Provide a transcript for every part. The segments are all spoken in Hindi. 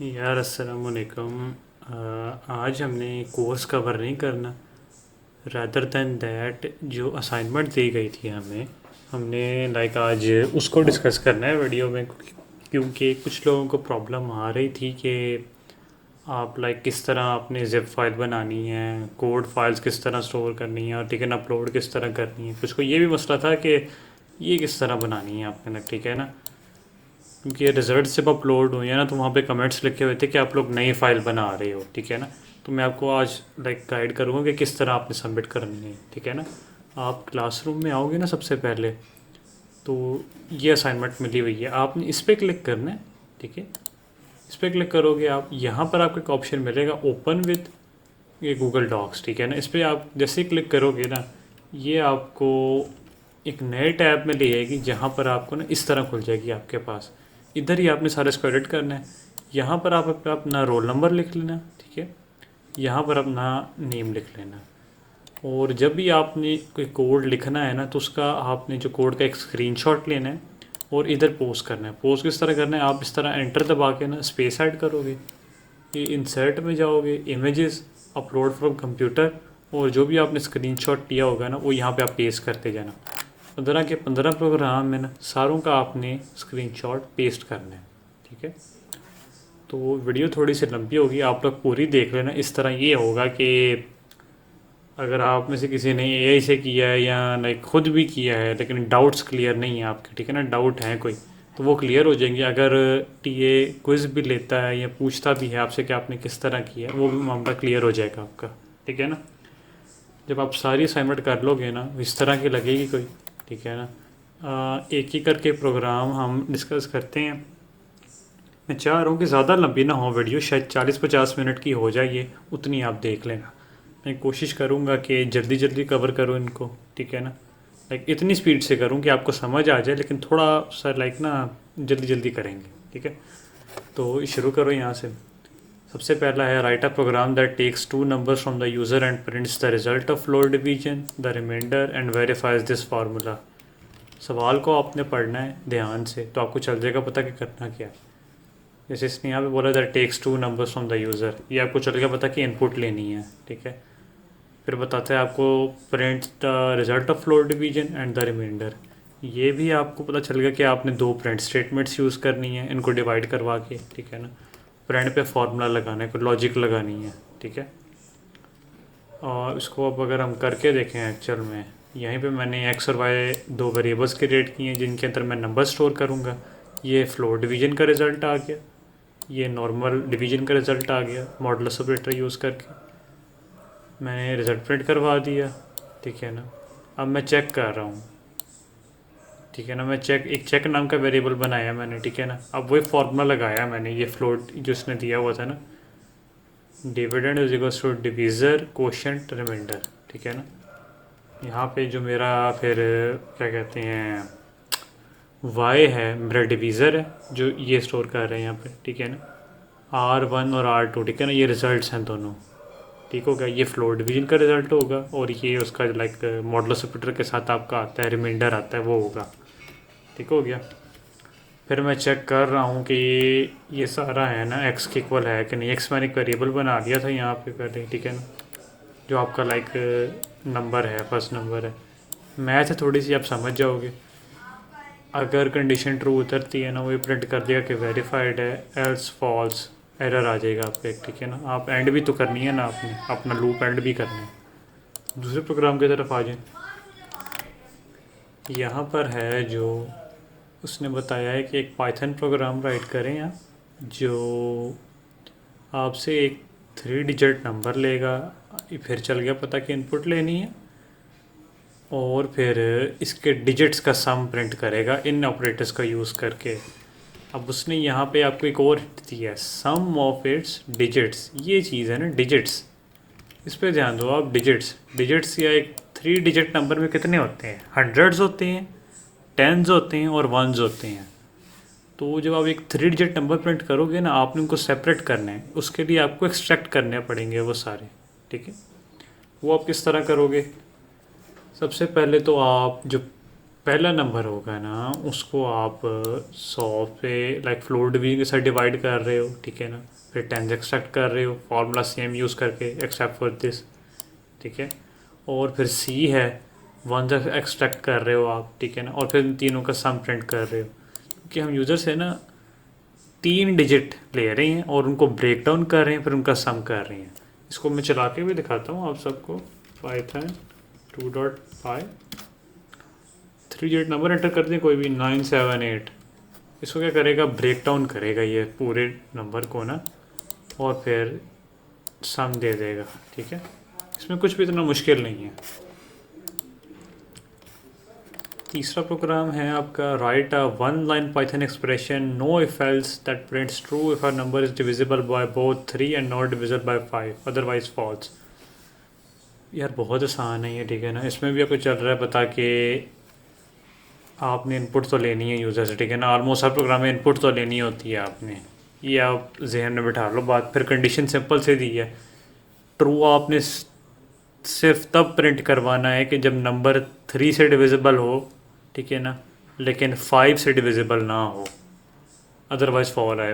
यार अस्सलाम वालेकुम। आज हमने कोर्स कवर नहीं करना। रादर दैन दैट जो असाइनमेंट दी गई थी हमने आज उसको डिस्कस करना है वीडियो में, क्योंकि कुछ लोगों को प्रॉब्लम आ रही थी कि आप किस तरह आपने ज़िप फाइल बनानी है, कोड फाइल्स किस तरह स्टोर करनी है और ठीक है ना, अपलोड किस तरह करनी है। कुछ को ये भी मसला था कि ये किस तरह बनानी है आपने ना, ठीक है ना, क्योंकि ये रिज़ल्ट जब अपलोड हुए हैं ना तो वहाँ पे कमेंट्स लिखे हुए थे कि आप लोग नई फाइल बना रहे हो, ठीक है ना। तो मैं आपको आज गाइड करूँगा कि किस तरह आपने सबमिट करनी है, ठीक है ना। आप क्लासरूम में आओगे ना सबसे पहले, तो ये असाइनमेंट मिली हुई है, आपने इस पर क्लिक करना है, ठीक है। इस पर क्लिक करोगे आप, यहाँ पर आपको एक ऑप्शन मिलेगा ओपन विद ये गूगल डॉक्स, ठीक है ना। इस पर आप जैसे ही क्लिक करोगे ना, ये आपको एक नए टैब में ले जाएगी, जहाँ पर आपको ना इस तरह खुल जाएगी आपके पास। इधर ही आपने सारा इसको एडिट करना है। यहाँ पर आप अपना रोल नंबर लिख लेना, ठीक है। यहाँ पर अपना नेम लिख लेना। और जब भी आपने कोई कोड लिखना है ना, तो उसका आपने जो कोड का एक स्क्रीनशॉट लेना है और इधर पोस्ट करना है। पोस्ट किस तरह करना है, आप इस तरह एंटर दबा के ना स्पेस ऐड करोगे, ये इंसर्ट में जाओगे, इमेजेस, अपलोड फ्रॉम कंप्यूटर, और जो भी आपने स्क्रीनशॉट लिया होगा ना वो यहाँ पे आप पेस्ट करते जाना। 15 के 15 प्रोग्राम में ना सारों का आपने स्क्रीनशॉट पेस्ट करना है, ठीक है। तो वीडियो थोड़ी सी लंबी होगी, आप लोग पूरी देख लेना। इस तरह ये होगा कि अगर आप में से किसी ने एआई से किया है या खुद भी किया है लेकिन डाउट्स क्लियर नहीं है आपके, ठीक है ना, डाउट हैं कोई, तो वो क्लियर हो जाएंगे। अगर टीए क्विज़ भी लेता है या पूछता भी है आपसे कि आपने किस तरह किया है, वो भी मामला क्लियर हो जाएगा आपका, ठीक है ना। जब आप सारी असाइनमेंट कर लोगे ना, इस तरह की लगेगी कोई, ठीक है ना। एक ही करके प्रोग्राम हम डिस्कस करते हैं। मैं चाह रहा हूँ कि ज़्यादा लंबी ना हो वीडियो, शायद 40-50 मिनट की हो जाए, ये उतनी आप देख लेना। मैं कोशिश करूँगा कि जल्दी जल्दी कवर करूँ इनको, ठीक है ना। इतनी स्पीड से करूँ कि आपको समझ आ जाए, लेकिन थोड़ा सा ना जल्दी जल्दी करेंगे, ठीक है। तो शुरू करो यहाँ से। सबसे पहला है write a program that takes two numbers from the user and prints the result of floor division the remainder and verifies this formula. सवाल को आपने पढ़ना है ध्यान से, तो आपको चल जाएगा पता कि करना क्या है। जैसे इसने यहाँ पे बोला that takes two numbers from the user, ये आपको चल गया पता कि इनपुट लेनी है, ठीक है। फिर बताता है आपको print the result of floor division and the remainder, ये भी आपको पता चल गया कि आपने दो प्रिंट स्टेटमेंट्स यूज़ करनी है इनको डिवाइड करवा के, ठीक है ना। प्रिंट पे फार्मूला लगाना है, कोई लॉजिक लगानी है, ठीक है। और इसको अब अगर हम करके देखें एक्चुअल में, यहीं पे मैंने एक्स और वाई दो वेरिएबल्स क्रिएट किए हैं जिनके अंदर मैं नंबर स्टोर करूँगा। ये फ्लोर डिवीजन का रिज़ल्ट आ गया, ये नॉर्मल डिवीजन का रिज़ल्ट आ गया मॉडुलस ऑपरेटर यूज़ करके। मैंने रिज़ल्ट प्रिंट करवा दिया, ठीक है ना। अब मैं चेक कर रहा हूँ, ठीक है ना। मैं एक चेक नाम का वेरिएबल बनाया मैंने, ठीक है ना। अब वही फार्मूला लगाया मैंने, ये फ्लोट जो उसने दिया हुआ था ना, dividend is equals to divisor quotient remainder, ठीक है ना। यहाँ पे जो मेरा फिर क्या कहते हैं वाई है, मेरा डिवीज़र है जो ये स्टोर कर रहे हैं यहाँ पे, ठीक है ना। R1 और R2, ठीक है ना, ये रिज़ल्ट्स हैं दोनों, ठीक हो गया। ये फ्लोर डिवीजन का रिज़ल्ट होगा और ये उसका मॉडुलस ऑपरेटर के साथ आपका आता है रिमाइंडर आता है, वो होगा, ठीक हो गया। फिर मैं चेक कर रहा हूँ कि ये सारा है ना एक्स के इक्वल है कि नहीं। एक्स मैंने एक वेरिएबल बना दिया था यहाँ पे पहले, ठीक है ना, जो आपका नंबर है, फर्स्ट नंबर है। मैथ है थोड़ी सी, आप समझ जाओगे। अगर कंडीशन ट्रू उतरती है ना, वो प्रिंट कर देगा कि वेरीफाइड है, एल्स फॉल्स एरर आ जाएगा आपका एक, ठीक है ना। आप एंड भी तो करनी है ना, आपने अपना लूप एंड भी करना है। दूसरे प्रोग्राम की तरफ आ जाए, यहाँ पर है जो उसने बताया है कि एक पाइथन प्रोग्राम राइट करें आप, जो आपसे एक 3 डिजिट नंबर लेगा, फिर चल गया पता कि इनपुट लेनी है, और फिर इसके डिजिट्स का सम प्रिंट करेगा इन ऑपरेटर्स का यूज़ करके। अब उसने यहाँ पे आपको एक और हिंट दिया है, सम ऑफ इट्स डिजिट्स, ये चीज़ है ना डिजिट्स, इस पर ध्यान दो आप। डिजिट्स डिजिट्स या एक 3 डिजिट नंबर में कितने होते हैं, हंड्रेड्स होते हैं, टेंस होते हैं और वंस होते हैं। तो जब आप एक 3 डिजिट नंबर प्रिंट करोगे ना, आपने उनको सेपरेट करना है, उसके लिए आपको एक्सट्रैक्ट करने पड़ेंगे वो सारे, ठीक है। वो आप किस तरह करोगे, सबसे पहले तो आप जो पहला नंबर होगा ना, उसको आप 100 पे लाइक फ्लोट डिवीजन के साथ डिवाइड कर रहे हो, ठीक है ना। फिर टेंस एक्सट्रैक्ट कर रहे हो फार्मूला सेम यूज़ करके एक्सेप्ट फॉर दिस, ठीक है। और फिर सी है, वन एक्सट्रैक्ट कर रहे हो आप, ठीक है ना। और फिर इन तीनों का सम प्रिंट कर रहे हो, क्योंकि हम यूज़र से ना 3 डिजिट ले रहे हैं और उनको ब्रेक डाउन कर रहे हैं, फिर उनका सम कर रहे हैं। इसको मैं चला के भी दिखाता हूँ आप सबको। Python 2.py 3 digit number enter कर दें कोई भी 978। इसको क्या करेगा, ब्रेक डाउन करेगा ये पूरे नंबर को ना, और फिर सम दे देगा, ठीक है। इसमें कुछ भी इतना मुश्किल नहीं है। तीसरा प्रोग्राम है आपका write a one line Python expression no if else that prints true if a number is divisible by both 3 and not divisible by 5 otherwise false. यार बहुत आसान है ये, ठीक है ना। इसमें भी आपको चल रहा है बता के आपने इनपुट तो लेनी है यूज़र से, ठीक है ना। ऑलमोस्ट हर प्रोग्राम में इनपुट तो लेनी होती है आपने, ये आप जहन में बिठा लो बात। फिर कंडीशन सिंपल से दी है, ट्रू आपने सिर्फ तब प्रिंट करवाना है कि जब नंबर 3 से डिविजिबल हो, ठीक है ना, लेकिन 5 से डिविजिबल ना हो, अदरवाइज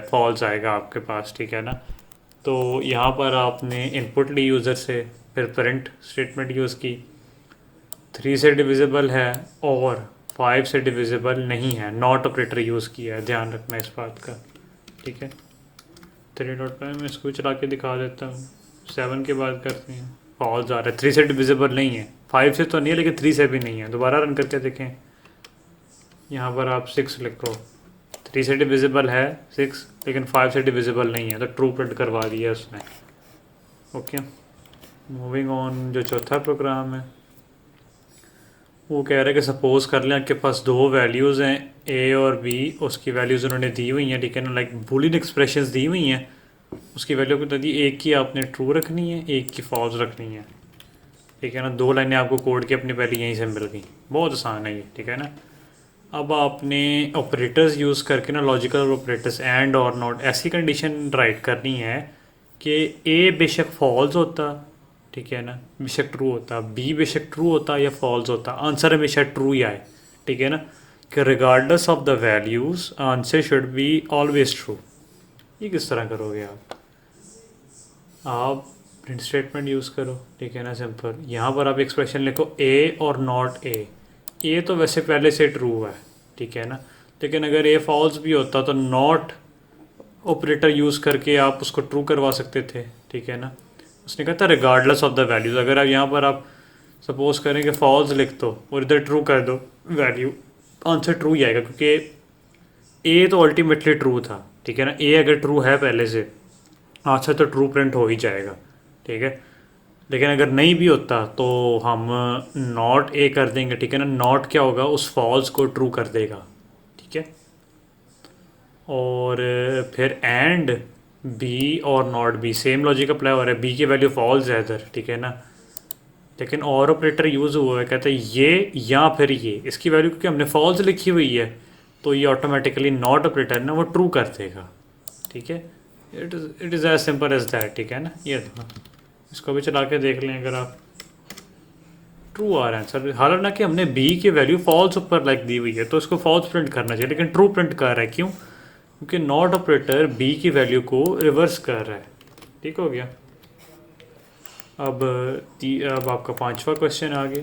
फॉल्स आएगा आपके पास, ठीक है ना। तो यहाँ पर आपने इनपुट ली यूज़र से, फिर प्रिंट स्टेटमेंट यूज़ की, 3 से डिविजिबल है और 5 से डिविजिबल नहीं है, नॉट ऑपरेटर यूज़ किया है, ध्यान रखना इस बात का, ठीक है। 3.5 मैं इसको चला के दिखा देता हूँ। 7 की बात करते हैं, फॉल्स आ रहा है, 3 से डिविजिबल नहीं है, 5 से तो नहीं है लेकिन 3 से भी नहीं है। दोबारा रन करके देखें, यहाँ पर आप 6 लिखो, 3 से डिविजिबल है 6 लेकिन 5 से डिविजिबल नहीं है, तो ट्रू प्रिंट करवा दिया उसने। Okay, moving on. जो चौथा प्रोग्राम है वो कह रहा है कि सपोज़ कर लें आपके पास दो वैल्यूज़ हैं ए और बी, उसकी वैल्यूज़ उन्होंने दी हुई हैं, ठीक है ना। लाइक बूलियन एक्सप्रेशंस दी हुई हैं, उसकी वैल्यू को दी, एक की आपने ट्रू रखनी है, एक की फॉल्स रखनी है, ठीक है ना। 2 लाइनें आपको कोड की अपनी पहले यहीं से मिल गई, बहुत आसान है ये, ठीक है ना। अब आपने ऑपरेटर्स यूज़ करके ना, लॉजिकल ऑपरेटर्स एंड और नॉट, ऐसी कंडीशन राइट करनी है कि ए बेशक फॉल्स होता, ठीक है ना, बेशक ट्रू होता, बी बेशक ट्रू होता या फॉल्स होता, आंसर हमेशा ट्रू ही आए, ठीक है ना। कि regardless of the values answer should be always true. ये किस तरह करोगे आप प्रिंट स्टेटमेंट यूज़ करो, ठीक है ना, सिंपल। यहाँ पर आप एक्सप्रेशन लिखो ए और नॉट ए तो वैसे पहले से ट्रू है, ठीक है ना। लेकिन अगर ए फॉल्स भी होता तो नॉट ऑपरेटर यूज़ करके आप उसको ट्रू करवा सकते थे, ठीक है ना। उसने कहा था रिगार्डलेस ऑफ द वैल्यूज़। अगर आप यहाँ पर आप सपोज करें कि फॉल्स लिख दो और इधर ट्रू कर दो वैल्यू, आंसर ट्रू ही आएगा, क्योंकि ए तो अल्टीमेटली ट्रू था, ठीक है ना। ए अगर ट्रू है पहले से, आंसर तो ट्रू प्रिंट हो ही जाएगा, ठीक है। लेकिन अगर नहीं भी होता तो हम नॉट ए कर देंगे, ठीक है ना। नॉट क्या होगा, उस फॉल्स को ट्रू कर देगा, ठीक है। और फिर एंड बी और not be, same logic apply हो रहा है। बी की वैल्यू फॉल्स है इधर, ठीक है ना, लेकिन और ऑपरेटर यूज़ हुआ है, कहते हैं ये या फिर ये, इसकी वैल्यू क्योंकि हमने फॉल्स लिखी हुई है तो ये ऑटोमेटिकली नॉट ऑपरेटर ना वो ट्रू कर देगा, ठीक है। It is as simple as that, ठीक है ना। ये इसको भी चला के देख लें, अगर आप ट्रू आ रहा है सर, हालांकि कि हमने बी की वैल्यू फॉल्स ऊपर लाइक दी हुई है तो इसको फॉल्स प्रिंट करना चाहिए, लेकिन ट्रू प्रिंट कर रहा है, क्यों? क्योंकि नॉट ऑपरेटर बी की वैल्यू को रिवर्स कर रहा है, ठीक हो गया। अब आपका पांचवा क्वेश्चन आ गया।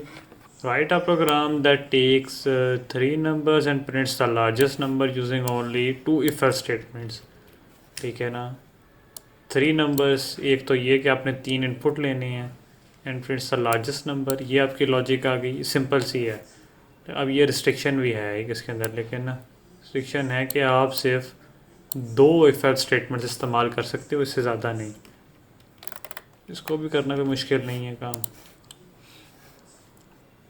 Write a program that takes 3 numbers and prints the largest number using only 2 if else statements, ठीक है ना। 3 नंबर्स, एक तो ये कि आपने 3 इनपुट लेने हैं, and prints the largest number, ये आपकी लॉजिक आ गई, सिंपल सी है। अब ये रिस्ट्रिक्शन भी है एक इसके अंदर, लेकिन ना रिस्ट्रिक्शन है कि आप सिर्फ 2 इफ एल्स स्टेटमेंट्स इस्तेमाल कर सकते हो, इससे ज़्यादा नहीं। इसको भी करना कोई मुश्किल नहीं है काम।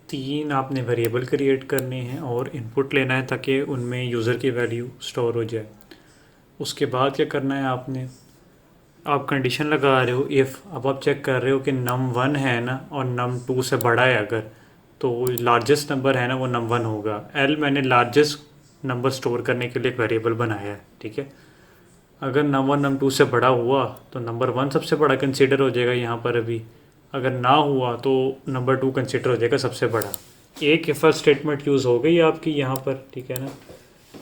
3 आपने वेरिएबल क्रिएट करने हैं और इनपुट लेना है ताकि उनमें यूज़र की वैल्यू स्टोर हो जाए। उसके बाद क्या करना है आपने, आप कंडीशन लगा रहे हो इफ़, अब आप चेक कर रहे हो कि num1 है ना और num2 से बड़ा है अगर, तो लार्जेस्ट नंबर है ना वो num1 होगा। एल मैंने लार्जेस्ट नंबर स्टोर करने के लिए एक वेरिएबल बनाया है, ठीक है। अगर num1 num2 से बड़ा हुआ तो नंबर 1 सबसे बड़ा कंसीडर हो जाएगा यहाँ पर अभी, अगर ना हुआ तो नंबर 2 कंसीडर हो जाएगा सबसे बड़ा, एक इफ स्टेटमेंट यूज़ हो गई आपकी यहाँ पर, ठीक है ना।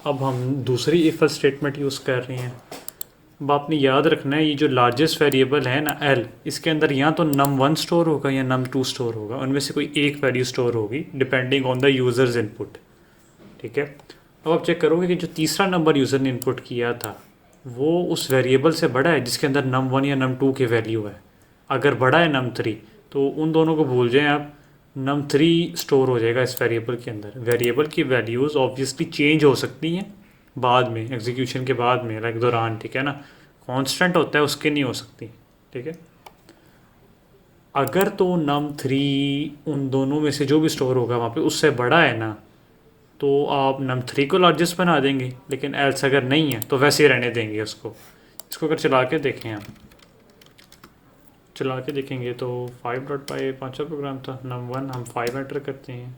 अब हम दूसरी इफ स्टेटमेंट यूज़ कर रहे हैं। अब आपने याद रखना है ये जो लार्जेस्ट वेरिएबल है ना एल, इसके अंदर या तो num1 स्टोर होगा या num2 स्टोर होगा, उनमें से कोई एक वैल्यू स्टोर होगी depending on the users input, ठीक है। अब आप चेक करोगे कि जो तीसरा नंबर यूज़र ने इनपुट किया था वो उस वेरिएबल से बड़ा है जिसके अंदर num1 या num2 की वैल्यू है। अगर बड़ा है num3 तो उन दोनों को भूल जाएं आप, num3 स्टोर हो जाएगा इस वेरिएबल के अंदर। वेरिएबल की वैल्यूज़ ऑब्वियसली चेंज हो सकती हैं बाद में, एग्जीक्यूशन के बाद में, लाइक दौरान, ठीक है ना। कांस्टेंट होता है उसके नहीं हो सकती, ठीक है। अगर तो num3 उन दोनों में से जो भी स्टोर होगा वहाँ पे उससे बड़ा है ना, तो आप num3 को लार्जेस्ट बना देंगे, लेकिन एल्स अगर नहीं है तो वैसे ही रहने देंगे उसको। इसको अगर चला के देखें, हम चला के देखेंगे तो 5.5 पाँचवा प्रोग्राम था। num1 हम 5 एंटर करते हैं,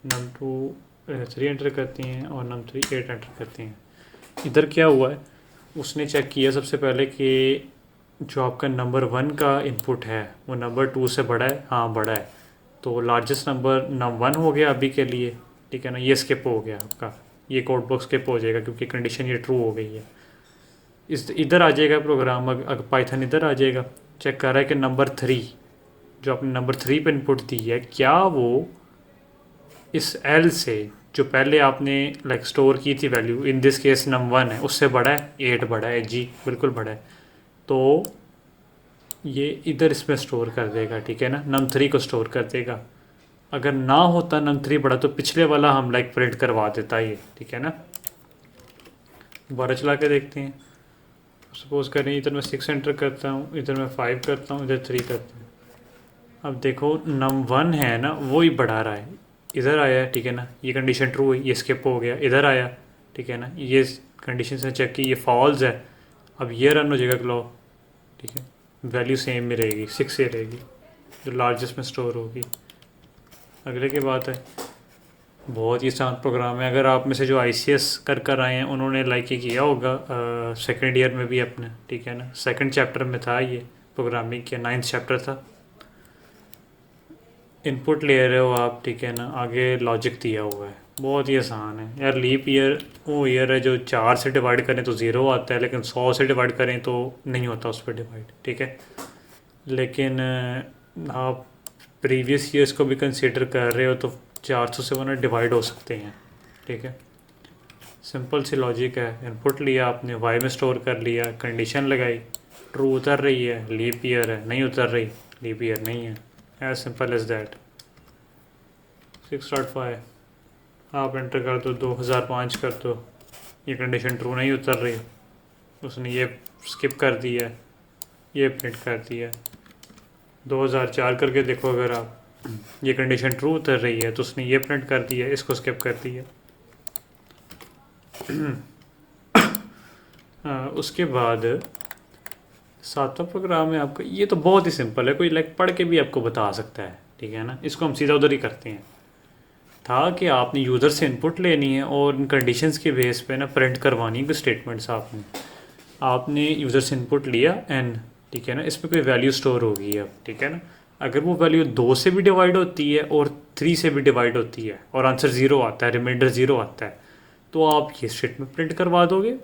num2 3 एंटर करते हैं और num3 8 एंटर करते हैं। इधर क्या हुआ है, उसने चेक किया सबसे पहले कि जो आपका नंबर 1 का इनपुट है वो नंबर 2 से बड़ा है, हाँ बड़ा है, तो लार्जेस्ट नंबर num1 हो गया अभी के लिए, ठीक है ना। ये स्किप हो गया आपका, ये कोड बॉक्स स्किप हो जाएगा क्योंकि कंडीशन ये ट्रू हो गई है। इस इधर आ जाएगा प्रोग्राम, अगर पाइथन इधर आ जाएगा, चेक कर रहा है कि नंबर 3 जो आपने नंबर 3 पे इनपुट दी है क्या वो इस एल से जो पहले आपने लाइक स्टोर की थी value, in this case num1 है, उससे बड़ा है, 8 बड़ा है जी, बिल्कुल बड़ा है, तो ये इधर इसमें स्टोर कर देगा, ठीक है ना। num3 को स्टोर कर देगा। अगर ना होता num3 बड़ा तो पिछले वाला हम लाइक प्रिंट करवा देता ये, ठीक है ना। दोबारा चला के देखते हैं। सपोज करें इधर मैं 6 एंटर करता हूँ, इधर मैं 5 करता हूँ, इधर 3 करता हूँ। अब देखो num1 है ना वो ही बढ़ा रहा है, इधर आया, ठीक है ना, ये कंडीशन ट्रू हुई, ये स्किप हो गया, इधर आया, ठीक है ना, ये कंडीशन से चेक की, ये फॉल्स है। अब ये रन हो जाएगा क्लॉक, ठीक है, वैल्यू सेम ही रहेगी, 6 ही रहेगी जो लार्जेस्ट में स्टोर होगी। अगले की बात है, बहुत ही आसान प्रोग्राम है। अगर आप में से जो ICS कर आए हैं उन्होंने लाइक ये किया होगा सेकेंड ईयर में भी अपने, ठीक है ना, सेकेंड चैप्टर में था ये प्रोग्रामिंग के, 9th चैप्टर था। इनपुट ले रहे हो आप, ठीक है ना, आगे लॉजिक दिया हुआ है, बहुत ही आसान है यार। लीप ईयर वो ईयर है जो 4 से डिवाइड करें तो 0 आता है, लेकिन 100 से डिवाइड करें तो नहीं होता उस पर डिवाइड, ठीक है। लेकिन आप प्रीवियस ईयर्स को भी कंसीडर कर रहे हो तो 400 से 100 डिवाइड हो सकते हैं, ठीक है। सिंपल सी लॉजिक है, इनपुट लिया आपने, वाई में स्टोर कर लिया, कंडीशन लगाई, ट्रू उतर रही है, लीप ईयर है, नहीं उतर रही, लीप ईयर नहीं है, एज सिंपल एज दैट। 6.5 आप एंटर कर दो, 2005 कर दो, ये कंडीशन ट्रू नहीं उतर रही, उसने ये स्किप कर दिया, ये प्रिंट कर दिया। 2004 करके देखो, अगर आप, ये कंडीशन ट्रू उतर रही है तो उसने ये प्रिंट कर दिया, इसको स्किप कर दिया। उसके बाद 7वां प्रोग्राम है आपका, ये तो बहुत ही सिंपल है, कोई लाइक पढ़ के भी आपको बता सकता है, ठीक है ना। इसको हम सीधा उधर ही करते हैं। था कि आपने यूज़र से इनपुट लेनी है और इन कंडीशंस के बेस पे ना प्रिंट करवानी है स्टेटमेंट्स। आपने यूज़र से इनपुट लिया n, ठीक है ना, इसमें कोई वैल्यू स्टोर होगी अब, ठीक है ना। अगर वो वैल्यू 2 से भी डिवाइड होती है और 3 से भी डिवाइड होती है और आंसर 0 आता है, रिमाइंडर 0 आता है, तो आप ये स्टेटमेंट प्रिंट करवा दोगे।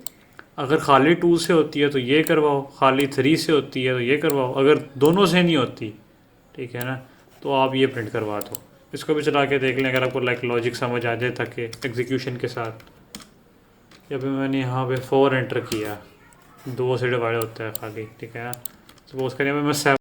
अगर खाली 2 से होती है तो ये करवाओ, खाली 3 से होती है तो ये करवाओ, अगर दोनों से नहीं होती, ठीक है ना, तो आप ये प्रिंट करवा दो। इसको भी चला के देख लें अगर आपको लाइक लॉजिक समझ आ जाए ताकि एग्जीक्यूशन के साथ। या फिर मैंने यहाँ पे 4 एंटर किया, 2 से डिवाइड होता है खाली, ठीक है ना। सपोज करिए मैं 7